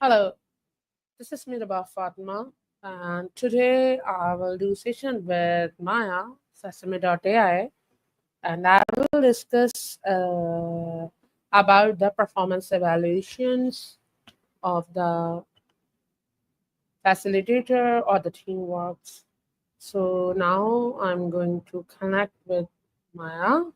Hello, this is Mirabah Fatma, and today I will do session with Maya Sesame.ai, and I will discuss about the performance evaluations of the facilitator or the teamworks. So now I'm going to connect with Maya.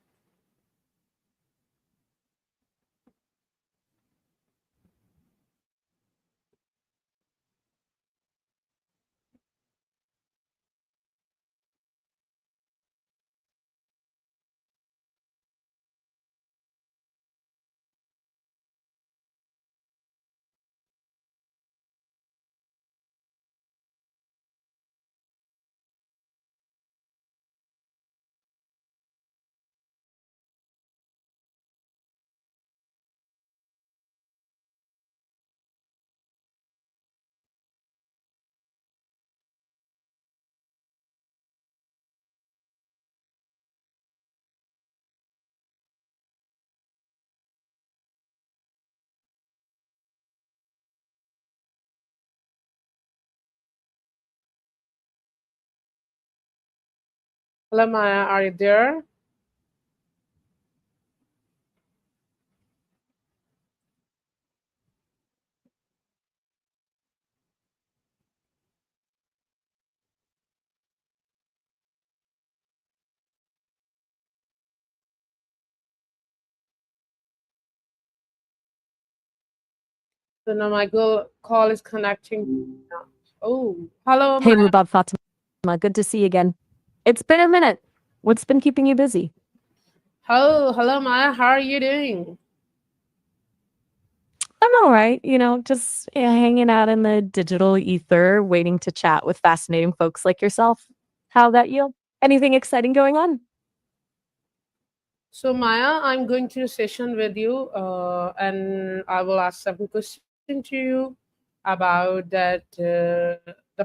Hello, Maya, are you there? So now my call is connecting now. Oh, hello, Hey, Maya. Rubab Fatima, good to see you again. It's been a minute. What's been keeping you busy? Hello, Maya. How are you doing? I'm all right, just hanging out in the digital ether, waiting to chat with fascinating folks like yourself. How about you? Anything exciting going on? So, Maya, I'm going to session with you, and I will ask some questions to you about the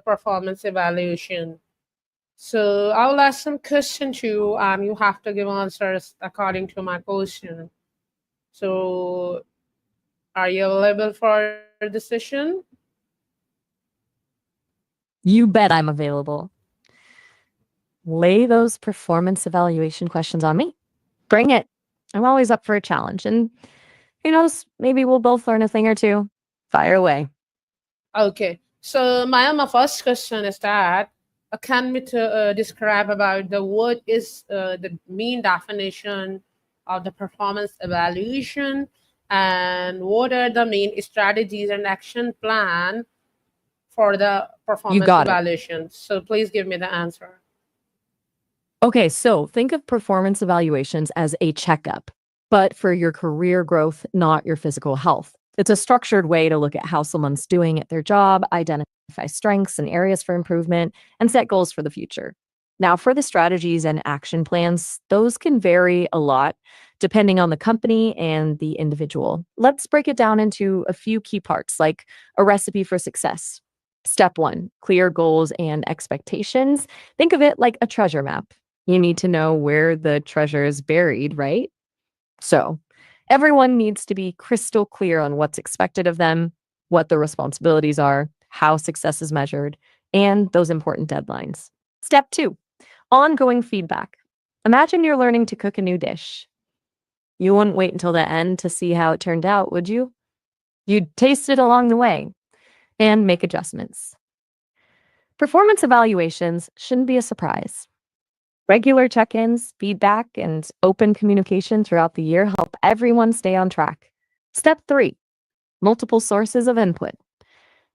performance evaluation. So, I will ask some questions to you, and you have to give answers according to my question. So, are you available for the session? You bet I'm available. Lay those performance evaluation questions on me. Bring it. I'm always up for a challenge. And who knows, maybe we'll both learn a thing or two. Fire away. Okay. So, Maya, my first question is that can we describe about the what is the main definition of the performance evaluation and what are the main strategies and action plan for the You performance got it. evaluation? So, please give me the answer. Okay, so think of performance evaluations as a checkup, but for your career growth, not your physical health. It's a structured way to look at how someone's doing at their job, identify strengths and areas for improvement, and set goals for the future. Now, for the strategies and action plans, those can vary a lot depending on the company and the individual. Let's break it down into a few key parts, like a recipe for success. Step one, clear goals and expectations. Think of it like a treasure map. You need to know where the treasure is buried, right? So, everyone needs to be crystal clear on what's expected of them, what the responsibilities are, how success is measured, and those important deadlines. Step two, ongoing feedback. Imagine you're learning to cook a new dish. You wouldn't wait until the end to see how it turned out, would you? You'd taste it along the way and make adjustments. Performance evaluations shouldn't be a surprise. Regular check ins, feedback, and open communication throughout the year help everyone stay on track. Step three, multiple sources of input.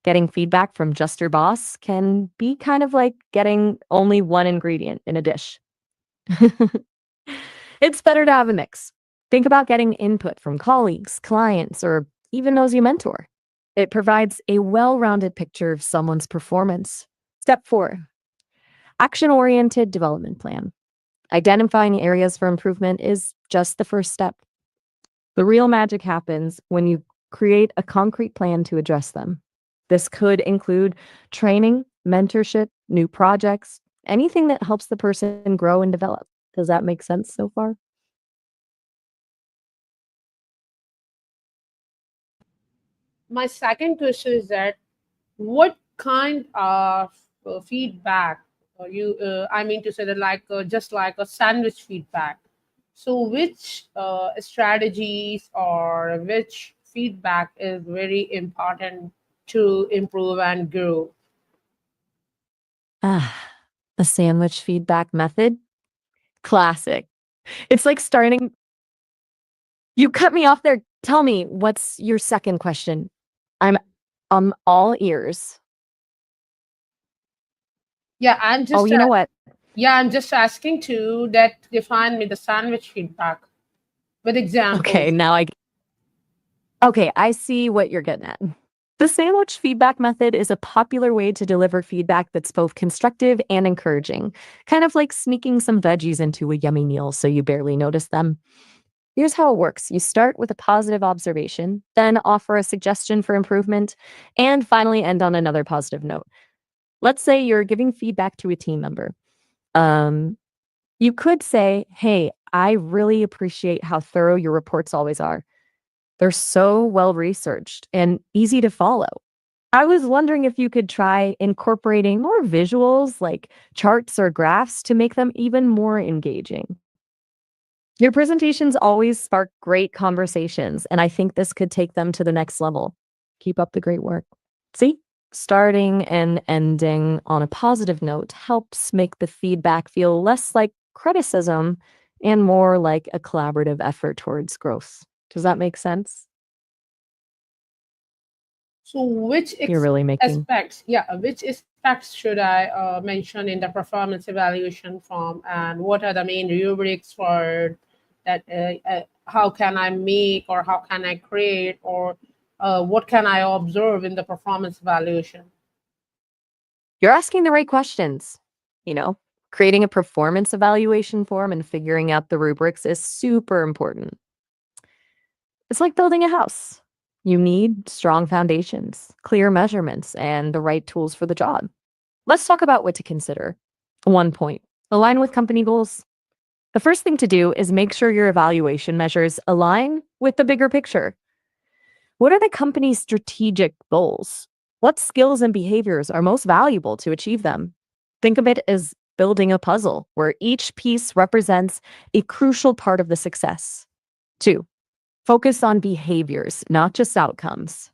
Getting feedback from just your boss can be kind of like getting only one ingredient in a dish. It's better to have a mix. Think about getting input from colleagues, clients, or even those you mentor. It provides a well rounded picture of someone's performance. Step four, action oriented development plan. Identifying areas for improvement is just the first step. The real magic happens when you create a concrete plan to address them. This could include training, mentorship, new projects, anything that helps the person grow and develop. Does that make sense so far? My second question is that what kind of feedback you I mean to say that like just like a sandwich feedback, so which strategies or which feedback is very important to improve and grow? Ah, the sandwich feedback method? Classic. It's like starting You cut me off there. Tell me, what's your second question? I'm all ears. Yeah, I'm Oh, just you know what? yeah, I'm just asking to that define me the sandwich feedback with Okay, examples. okay, I see what you're getting at. The sandwich feedback method is a popular way to deliver feedback that's both constructive and encouraging, kind of like sneaking some veggies into a yummy meal so you barely notice them. Here's how it works: you start with a positive observation, then offer a suggestion for improvement, and finally end on another positive note. Let's say you're giving feedback to a team member. Um, you could say, "Hey, I really appreciate how thorough your reports always are. They're so well researched and easy to follow. I was wondering if you could try incorporating more visuals like charts or graphs to make them even more engaging." Your presentations always spark great conversations, and I think this could take them to the next level. Keep up the great work. See? Starting and ending on a positive note helps make the feedback feel less like criticism and more like a collaborative effort towards growth. Does that make sense? So, which You're really making aspects, yeah, which aspects should I mention in the performance evaluation form, and what are the main rubrics for that? How can I make, or how can I create, or what can I observe in the performance evaluation? You're asking the right questions. You know, creating a performance evaluation form and figuring out the rubrics is super important. It's like building a house. You need strong foundations, clear measurements, and the right tools for the job. Let's talk about what to consider. One point: align with company goals. The first thing to do is make sure your evaluation measures align with the bigger picture. What are the company's strategic goals? What skills and behaviors are most valuable to achieve them? Think of it as building a puzzle where each piece represents a crucial part of the success. Two, focus on behaviors, not just outcomes.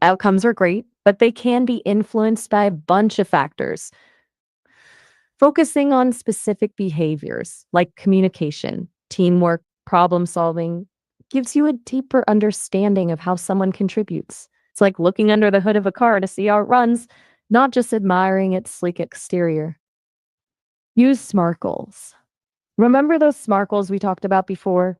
Outcomes are great, but they can be influenced by a bunch of factors. Focusing on specific behaviors like communication, teamwork, problem solving gives you a deeper understanding of how someone contributes. It's like looking under the hood of a car to see how it runs, not just admiring its sleek exterior. Use SMART goals. Remember those SMART goals we talked about before?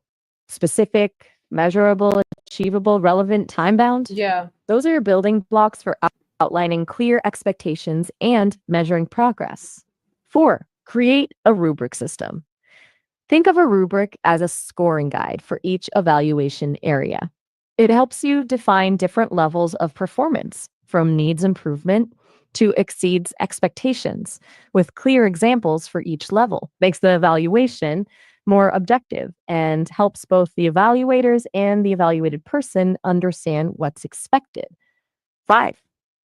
Specific, measurable, achievable, relevant, time bound? Yeah. Those are your building blocks for outlining clear expectations and measuring progress. Four, create a rubric system. Think of a rubric as a scoring guide for each evaluation area. It helps you define different levels of performance, from needs improvement to exceeds expectations, with clear examples for each level. Makes the evaluation more objective and helps both the evaluators and the evaluated person understand what's expected. Five,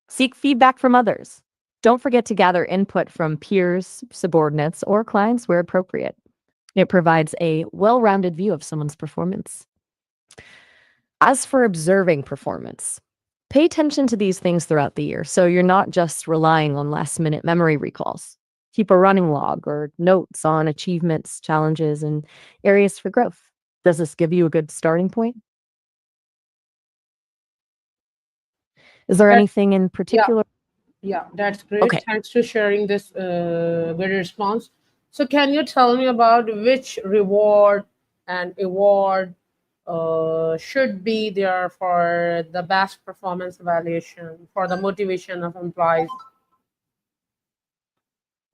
seek feedback from others. Don't forget to gather input from peers, subordinates, or clients where appropriate. It provides a well rounded view of someone's performance. As for observing performance, pay attention to these things throughout the year so you're not just relying on last minute memory recalls. Keep a running log or notes on achievements, challenges, and areas for growth. Does this give you a good starting point? Is there That, anything in yeah, particular? yeah, that's great. Okay. Thanks for sharing this good response. So, can you tell me about which reward and award should be there for the best performance evaluation for the motivation of employees?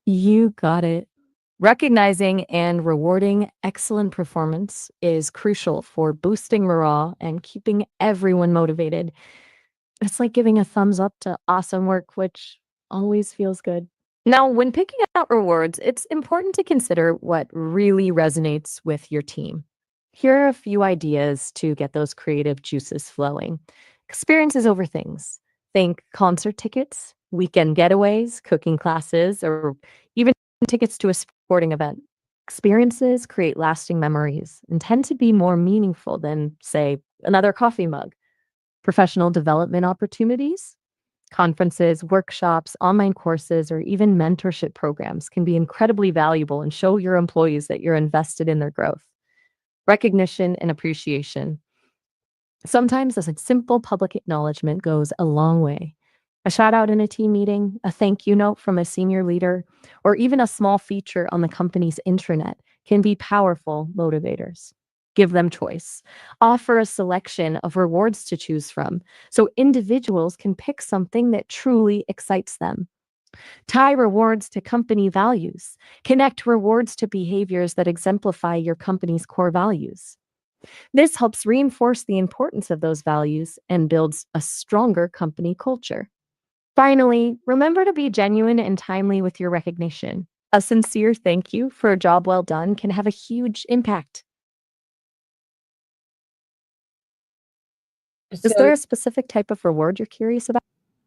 You got it. Recognizing and rewarding excellent performance is crucial for boosting morale and keeping everyone motivated. It's like giving a thumbs up to awesome work, which always feels good. Now, when picking out rewards, it's important to consider what really resonates with your team. Here are a few ideas to get those creative juices flowing. Experiences over things. Think concert tickets, weekend getaways, cooking classes, or even tickets to a sporting event. Experiences create lasting memories and tend to be more meaningful than, say, another coffee mug. Professional development opportunities, conferences, workshops, online courses, or even mentorship programs can be incredibly valuable and show your employees that you're invested in their growth. Recognition and appreciation. Sometimes a simple public acknowledgement goes a long way. A shout out in a team meeting, a thank you note from a senior leader, or even a small feature on the company's intranet can be powerful motivators. Give them choice. Offer a selection of rewards to choose from so individuals can pick something that truly excites them. Tie rewards to company values. Connect rewards to behaviors that exemplify your company's core values. This helps reinforce the importance of those values and builds a stronger company culture. Finally, remember to be genuine and timely with your recognition. A sincere thank you for a job well done can have a huge impact. Is So there a specific type of reward you're curious about?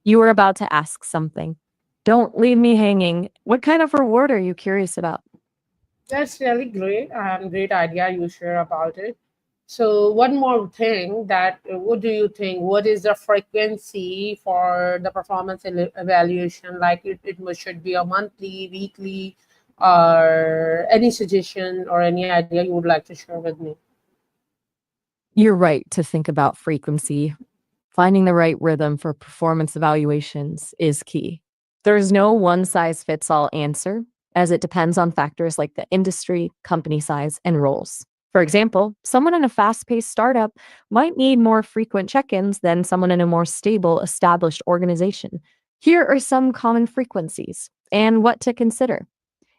You were about to ask something. Don't leave me hanging. What kind of reward are you curious about? that's really great and great idea you share about it. So one more thing that what do you think? What is the frequency for the performance evaluation? Like should be a monthly, weekly, or any suggestion or any idea you would like to share with me? You're right to think about frequency. Finding the right rhythm for performance evaluations is key. There's no one size fits all answer, as it depends on factors like the industry, company size, and roles. For example, someone in a fast paced startup might need more frequent check ins than someone in a more stable, established organization. Here are some common frequencies and what to consider.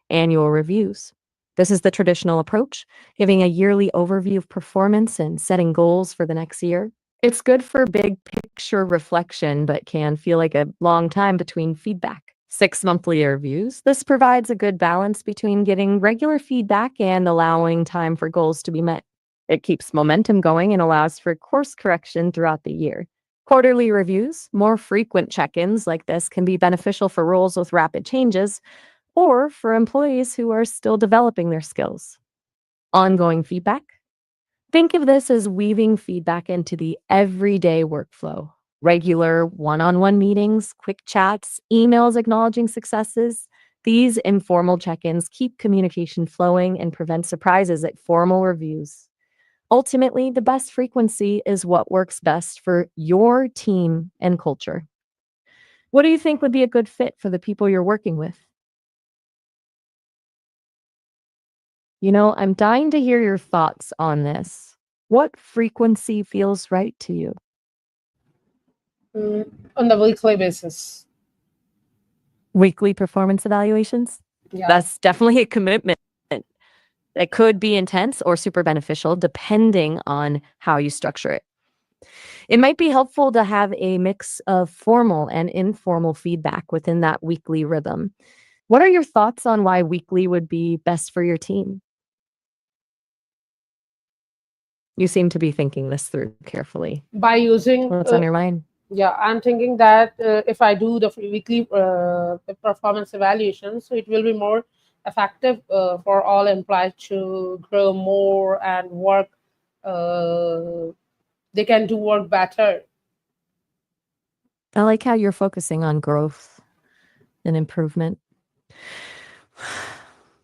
Annual reviews. This is the traditional approach, giving a yearly overview of performance and setting goals for the next year. It's good for big picture reflection, but can feel like a long time between feedback. 6 monthly reviews. This provides a good balance between getting regular feedback and allowing time for goals to be met. It keeps momentum going and allows for course correction throughout the year. Quarterly reviews, more frequent check ins like this can be beneficial for roles with rapid changes or for employees who are still developing their skills. Ongoing feedback. Think of this as weaving feedback into the everyday workflow. Regular one on one meetings, quick chats, emails acknowledging successes. These informal check ins keep communication flowing and prevent surprises at formal reviews. Ultimately, the best frequency is what works best for your team and culture. What do you think would be a good fit for the people you're working with? I'm dying to hear your thoughts on this. What frequency feels right to you? Mm, on the weekly basis. Weekly performance evaluations? Yeah. That's definitely a commitment. It could be intense or super beneficial depending on how you structure it. It might be helpful to have a mix of formal and informal feedback within that weekly rhythm. What are your thoughts on why weekly would be best for your team? You seem to be thinking this through carefully. By using What's on your mind? yeah, I'm thinking that if I do the weekly performance evaluation, so it will be more effective for all employees to grow more and work. Uh, they can do work better. I like how you're focusing on growth and improvement.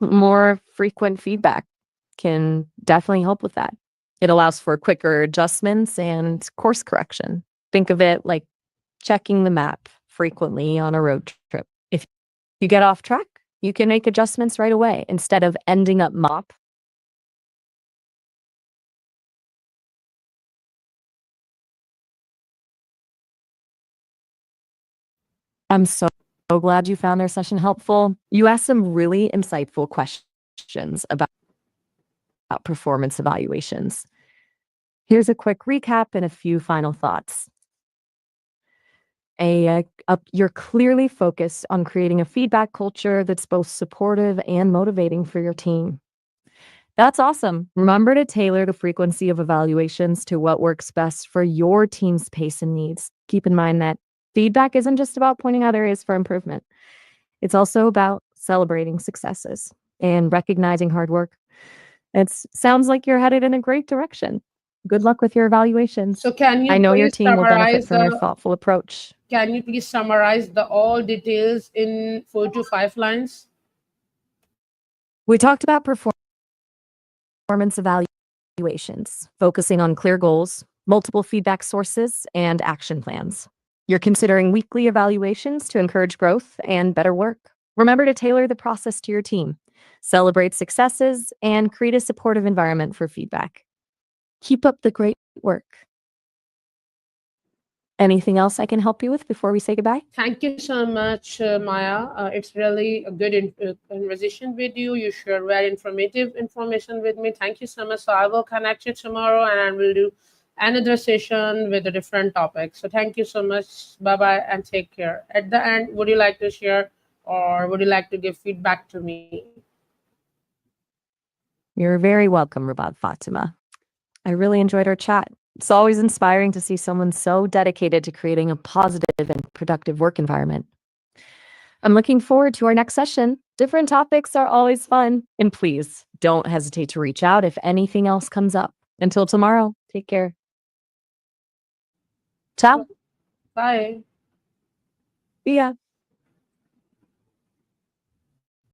More frequent feedback can definitely help with that. It allows for quicker adjustments and course correction. Think of it like checking the map frequently on a road trip. If you get off track, you can make adjustments right away instead of ending up mop. I'm so glad you found our session helpful. You asked some really insightful questions about performance evaluations. Here's a quick recap and a few final thoughts. You're clearly focused on creating a feedback culture that's both supportive and motivating for your team. That's awesome. Remember to tailor the frequency of evaluations to what works best for your team's pace and needs. Keep in mind that feedback isn't just about pointing out areas for improvement, it's also about celebrating successes and recognizing hard work. It sounds like you're headed in a great direction. Good luck with your evaluations. So can I you know your please team will benefit summarize from your the thoughtful approach. can you please summarize the all details in 4 to 5 lines? We talked about performance evaluations, focusing on clear goals, multiple feedback sources, and action plans. You're considering weekly evaluations to encourage growth and better work. Remember to tailor the process to your team, celebrate successes, and create a supportive environment for feedback. Keep up the great work. Anything else I can help you with before we say goodbye? Thank you so much, Maya. It's really a good conversation with you. You shared very informative information with me. Thank you so much. So I will connect you tomorrow, and I will do another session with a different topic. So thank you so much. Bye bye, and take care. At the end, would you like to share or would you like to give feedback to me? You're very welcome, Rabab Fatima. I really enjoyed our chat. It's always inspiring to see someone so dedicated to creating a positive and productive work environment. I'm looking forward to our next session. Different topics are always fun. And please don't hesitate to reach out if anything else comes up. Until tomorrow, take care. Ciao. Bye. See ya.